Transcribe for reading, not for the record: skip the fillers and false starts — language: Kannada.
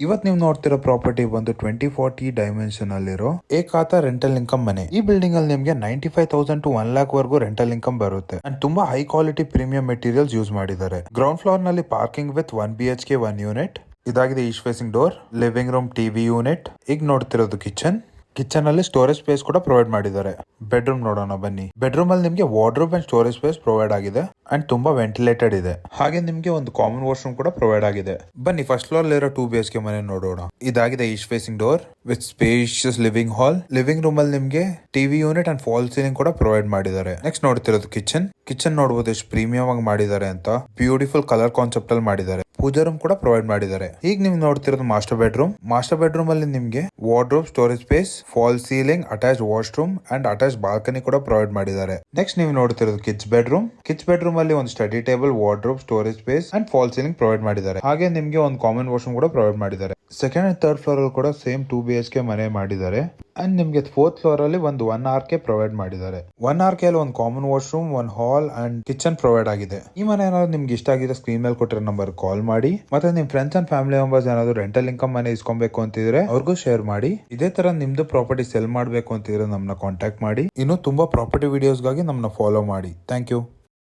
ಇವತ್ ನೀವು ನೋಡ್ತಿರೋ ಪ್ರಾಪರ್ಟಿ ಬಂದು 2040 ಡೈಮೆನ್ಷನ್ ಅಲ್ಲಿರೋ ಏಕಾತ ರೆಂಟಲ್ ಇನ್ಕಮ್ ಮನೆ. ಈ ಬಿಲ್ಡಿಂಗ್ ಅಲ್ಲಿ ನಿಮಗೆ 95,000 to 1 lakh ವರೆಗೂ ರೆಂಟಲ್ ಇನ್ಕಮ್ ಬರುತ್ತೆ ಅಂಡ್ ತುಂಬಾ high quality premium materials use ಮಾಡಿದ್ದಾರೆ. ಗ್ರೌಂಡ್ ಫ್ಲೋರ್ ನಲ್ಲಿ ಪಾರ್ಕಿಂಗ್ ವಿತ್ 1 BHK 1 ಯೂನಿಟ್ ಇದಾಗಿದೆ. East facing door, living room, TV unit. ಈಗ ನೋಡ್ತಿರೋದು ಕಿಚನ್ ಅಲ್ಲಿ ಸ್ಟೋರೇಜ್ ಸ್ಪೇಸ್ ಕೂಡ ಪ್ರೊವೈಡ್ ಮಾಡಿದ್ದಾರೆ. ಬೆಡ್ರೂಮ್ ನೋಡೋಣ ಬನ್ನಿ. ಬೆಡ್ರೂಮ್ ಅಲ್ಲಿ ನಿಮಗೆ wardrobe and storage space provide ಆಗಿದೆ ಅಂಡ್ ತುಂಬಾ ವೆಂಟಿಲೇಟೆಡ್ ಇದೆ. ಹಾಗೆ ನಿಮಗೆ ಒಂದು ಕಾಮನ್ ವಾಶ್ರೂಮ್ ಕೂಡ ಪ್ರೊವೈಡ್ ಆಗಿದೆ. ಬನ್ನಿ ಫಸ್ಟ್ ಫ್ಲೋರ್ ಇರೋ 2 BHK ಮನೆ ನೋಡೋಣ. ಇದಾಗಿದೆ East facing door with spacious living hall. Living room ಅಲ್ಲಿ ನಿಮಗೆ TV unit and fall ceiling ಕೂಡ ಪ್ರೊವೈಡ್ ಮಾಡಿದ್ದಾರೆ. ನೆಕ್ಸ್ಟ್ ನೋಡ್ತಿರೋದು ಕಿಚನ್ ನೋಡಬಹುದು ಎಷ್ಟು ಪ್ರೀಮಿಯಂ ಆಗಿ ಮಾಡಿದ್ದಾರೆ ಅಂತ. ಬ್ಯೂಟಿಫುಲ್ ಕಲರ್ ಕಾನ್ಸೆಪ್ಟ್ ಅಲ್ಲಿ ಮಾಡಿದ್ದಾರೆ. ಪೂಜಾ ರೂಮ್ ಕೂಡ ಪ್ರೊವೈಡ್ ಮಾಡಿದ್ದಾರೆ. ಈಗ ನೀವು ನೋಡ್ತಿರೋದು ಮಾಸ್ಟರ್ ಬೆಡ್ರೂಮ್ ಅಲ್ಲಿ ನಿಮಗೆ wardrobe, storage space, fall ceiling, attach washroom and attach balcony ಕೂಡ ಪ್ರೊವೈಡ್ ಮಾಡಿದ್ದಾರೆ. ನೆಕ್ಸ್ಟ್ ನೀವು ನೋಡ್ತಿರೋದು ಕಿಡ್ಸ್ ಬೆಡ್ರೂಮ್ ಅಲ್ಲಿ ಒಂದು study table, wardrobe, storage space and fall ceiling provide ಮಾಡಿದ್ದಾರೆ. ಹಾಗೆ ನಿಮಗೆ ಒಂದು ಕಾಮನ್ ವಾಶ್ರೂಮ್ ಕೂಡ ಪ್ರೊವೈಡ್ ಮಾಡಿದ್ದಾರೆ. ಸೆಕೆಂಡ್ ಅಂಡ್ ಥರ್ಡ್ ಫ್ಲೋರ್ ಅಲ್ಲಿ ಕೂಡ ಸೇಮ್ 2 BHK ಮನೆ ಮಾಡಿದ್ದಾರೆ. ಅಂಡ್ ನಿಮಗೆ 4th ಫ್ಲೋರ್ ಅಲ್ಲಿ ಒಂದು 1 RK ಪ್ರೊವೈಡ್ ಮಾಡಿದ್ದಾರೆ. 1 RK ಅಲ್ಲಿ ಒಂದು ಕಾಮನ್ ವಾಶ್ರೂಮ್, ಒಂದು ಹಾಲ್ ಅಂಡ್ ಕಿಚನ್ ಪ್ರೊವೈಡ್ ಆಗಿದೆ. ಈ ಮನೆ ಏನಾದ್ರು ನಿಮ್ಗೆ ಇಷ್ಟ ಆಗಿದೆ ಸ್ಕ್ರೀನ್ ಮೇಲೆ ಕೊಟ್ಟಿರೋ ನಂಬರ್ ಕಾಲ್ ಮಾಡಿ. ಮತ್ತೆ ನಿಮ್ ಫ್ರೆಂಡ್ಸ್ ಅಂಡ್ ಫ್ಯಾಮಿಲಿ ಮೆಂಬರ್ಸ್ ಏನಾದ್ರು ರೆಂಟಲ್ ಇನ್ಕಮ್ ಮನೆ ಇಸ್ಕೊಬೇಕು ಅಂತಿದ್ರೆ ಅವ್ರಿಗೂ ಶೇರ್ ಮಾಡಿ. ಇದೇ ತರ ನಿಮ್ದು ಪ್ರಾಪರ್ಟಿ ಸೆಲ್ ಮಾಡಬೇಕು ಅಂತಿದ್ರೆ ನಮ್ಮನ್ನ ಕಾಂಟ್ಯಾಕ್ಟ್ ಮಾಡಿ. ಇನ್ನು ತುಂಬಾ ಪ್ರಾಪರ್ಟಿ ವಿಡಿಯೋಸ್ಗಾಗಿ ನಮ್ಮನ್ನ ಫಾಲೋ ಮಾಡಿ. Thank you.